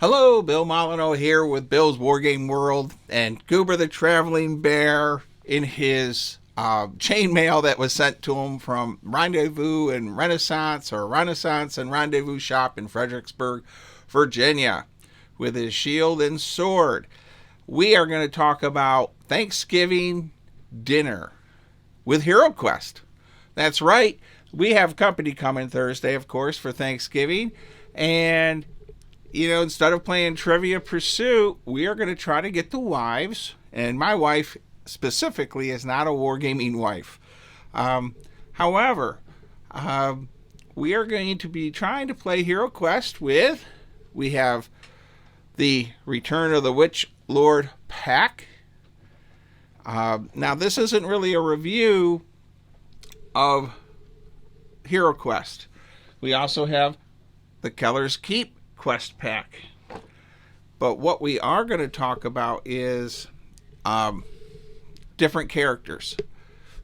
Hello, Bill Molyneux here with Bill's Wargame World, and Goober the Traveling Bear in his chainmail that was sent to him from Rendezvous and Renaissance, or Renaissance and Rendezvous shop in Fredericksburg, Virginia, with his shield and sword. We are going to talk about Thanksgiving dinner with Hero Quest. That's right, we have company coming Thursday, of course, for Thanksgiving, and instead of playing Trivia Pursuit, we are going to try to get the wives. And my wife specifically is not a wargaming wife. However, we are going to be trying to play Hero Quest with. We have the Return of the Witch Lord pack. Now, this isn't really a review of Hero Quest. We also have the Keller's Keep quest pack. But what we are going to talk about is different characters.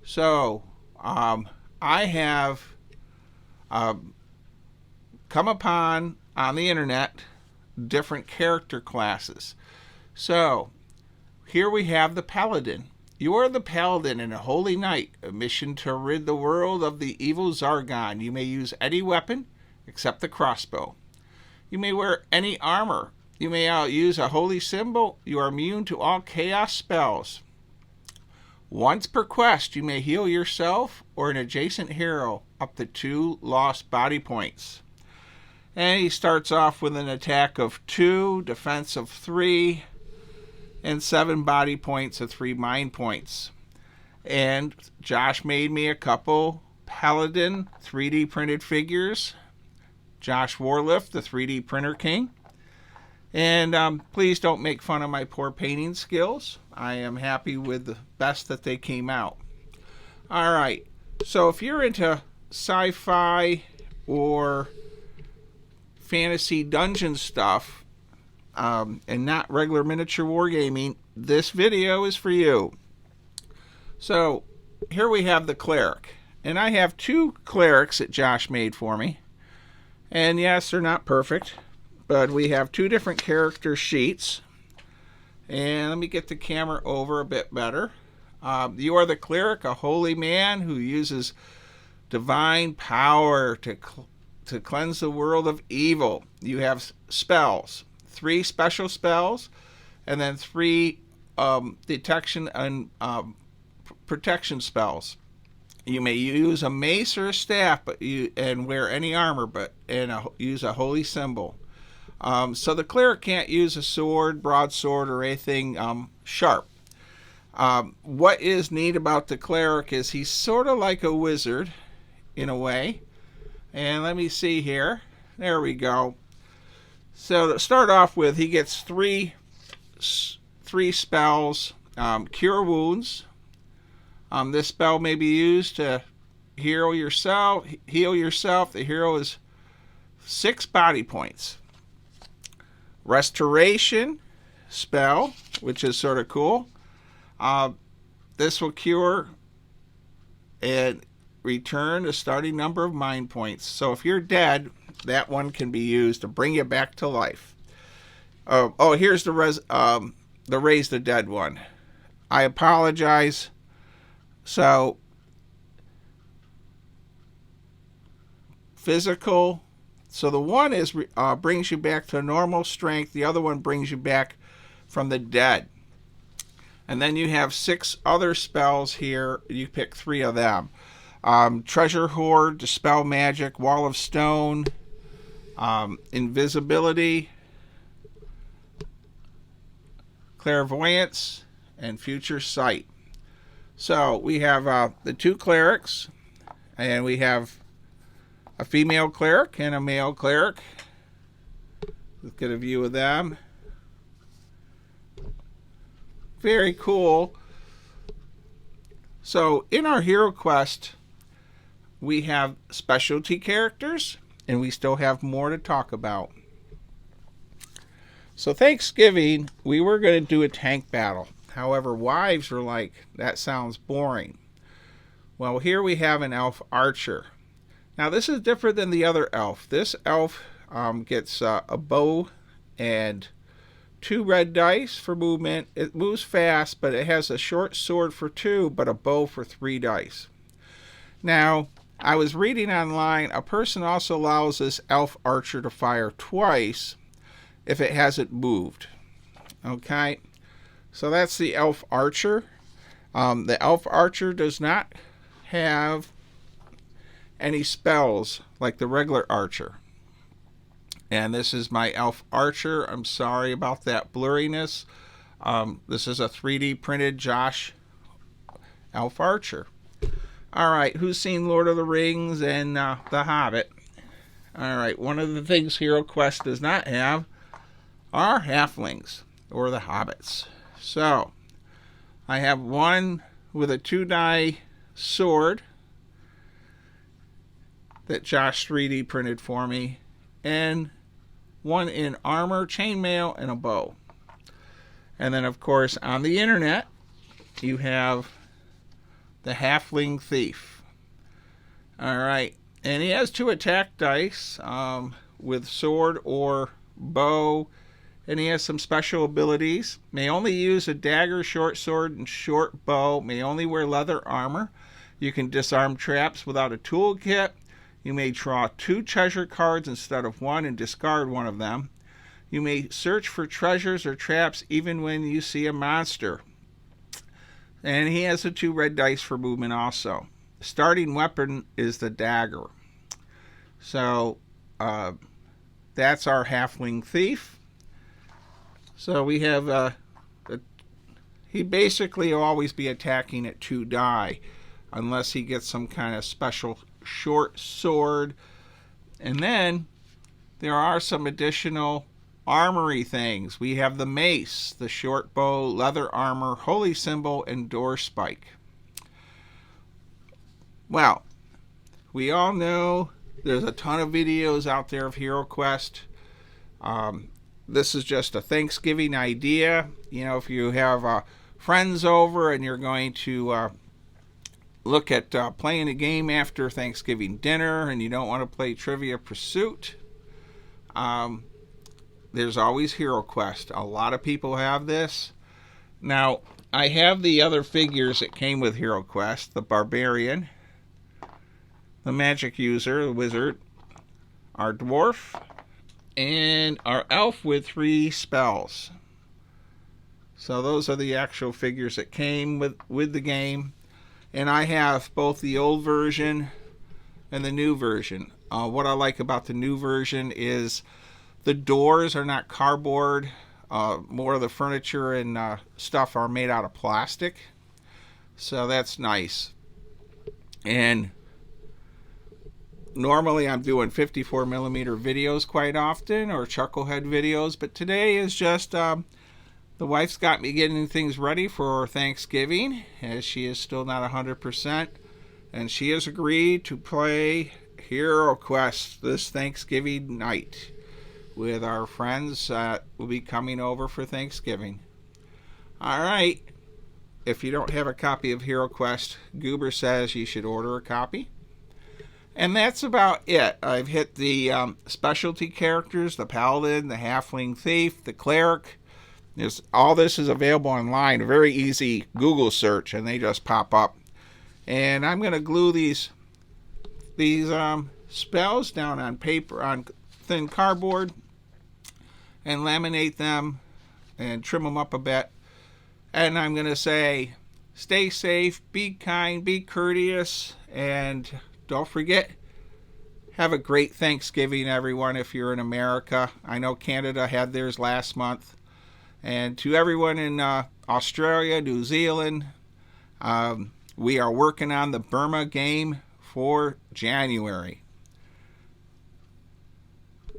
So I have come upon on the internet different character classes. So here we have the Paladin. You are the Paladin in a holy night, a mission to rid the world of the evil Zargon. You may use any weapon except the crossbow. You may wear any armor. You may use a holy symbol. You are immune to all chaos spells. Once per quest, you may heal yourself or an adjacent hero up to 2 lost body points. And he starts off with an attack of 2, defense of 3, and 7 body points of 3 mind points. And Josh made me a couple Paladin 3D printed figures. Josh Warliff, the 3D Printer King. And please don't make fun of my poor painting skills. I am happy with the best that they came out. All right, so if you're into sci-fi or fantasy dungeon stuff and not regular miniature wargaming, this video is for you. So here we have the Cleric. And I have 2 Clerics that Josh made for me. And yes, they're not perfect, but we have 2 different character sheets. And let me get the camera over a bit better. You are the Cleric, a holy man who uses divine power to cleanse the world of evil. You have spells, 3 special spells, and then 3 detection and protection spells. You may use a mace or a staff, and wear any armor, use a holy symbol. So the Cleric can't use a sword, broadsword, or anything sharp. What is neat about the Cleric is he's sort of like a wizard, in a way. And let me see here. There we go. So to start off with, he gets 3 spells. Cure Wounds. This spell may be used to heal yourself. The hero is 6 body points. Restoration spell, which is sort of cool. This will cure and return a starting number of mind points. So if you're dead, that one can be used to bring you back to life. Here's the raise the dead one. I apologize. So, physical. So the one is brings you back to normal strength. The other one brings you back from the dead. And then you have 6 other spells here. You pick 3 of them. Treasure Hoard, Dispel Magic, Wall of Stone, Invisibility, Clairvoyance, and Future Sight. So we have the 2 Clerics, and we have a female Cleric and a male Cleric. Let's get a view of them. Very cool. So in our Hero Quest, we have specialty characters, and we still have more to talk about. So Thanksgiving, we were going to do a tank battle. However, wives were like, that sounds boring. Well, here we have an elf archer. Now, this is different than the other elf. This elf gets a bow and 2 red dice for movement. It moves fast, but it has a short sword for 2, but a bow for 3 dice. Now, I was reading online, a person also allows this elf archer to fire twice if it hasn't moved. Okay, so that's the elf archer. The elf archer does not have any spells like the regular archer. And this is my elf archer. I'm sorry about that blurriness. This is a 3D printed Josh elf archer. All right, who's seen Lord of the Rings and The Hobbit? All right, one of the things HeroQuest does not have are halflings or the hobbits. So I have one with a 2-die sword that Josh 3D printed for me, and one in armor, chainmail, and a bow. And then, of course, on the internet, you have the Halfling Thief. All right, and he has 2 attack dice with sword or bow, and he has some special abilities. May only use a dagger, short sword, and short bow. May only wear leather armor. You can disarm traps without a toolkit. You may draw 2 treasure cards instead of 1 and discard one of them. You may search for treasures or traps even when you see a monster. And he has the 2 red dice for movement also. Starting weapon is the dagger. So that's our Halfling Thief. So we have, he basically will always be attacking at 2 die unless he gets some kind of special short sword. And then there are some additional armory things. We have the mace, the short bow, leather armor, holy symbol, and door spike. Well, we all know there's a ton of videos out there of HeroQuest. This is just a Thanksgiving idea. You know, if you have friends over and you're going to look at playing a game after Thanksgiving dinner and you don't want to play Trivia Pursuit, there's always HeroQuest. A lot of people have this. Now, I have the other figures that came with HeroQuest: the Barbarian, the Magic User, the Wizard, our Dwarf, and our Elf with 3 spells. So those are the actual figures that came with the game. And I have both the old version and the new version. What I like about the new version is the doors are not cardboard. More of the furniture and stuff are made out of plastic. So that's nice. And normally I'm doing 54 millimeter videos quite often, or chucklehead videos. But today is just the wife's got me getting things ready for Thanksgiving, as she is still not 100%. And she has agreed to play HeroQuest this Thanksgiving night with our friends that will be coming over for Thanksgiving. All right. If you don't have a copy of HeroQuest, Goober says you should order a copy. And that's about it. I've hit the specialty characters, the Paladin, the Halfling Thief, the Cleric. All this is available online. A very easy Google search, and they just pop up. And I'm going to glue these spells down on paper, on thin cardboard, and laminate them and trim them up a bit. And I'm going to say, stay safe, be kind, be courteous, and don't forget, have a great Thanksgiving, everyone, if you're in America. I know Canada had theirs last month. And to everyone in Australia, New Zealand, we are working on the Burma game for January.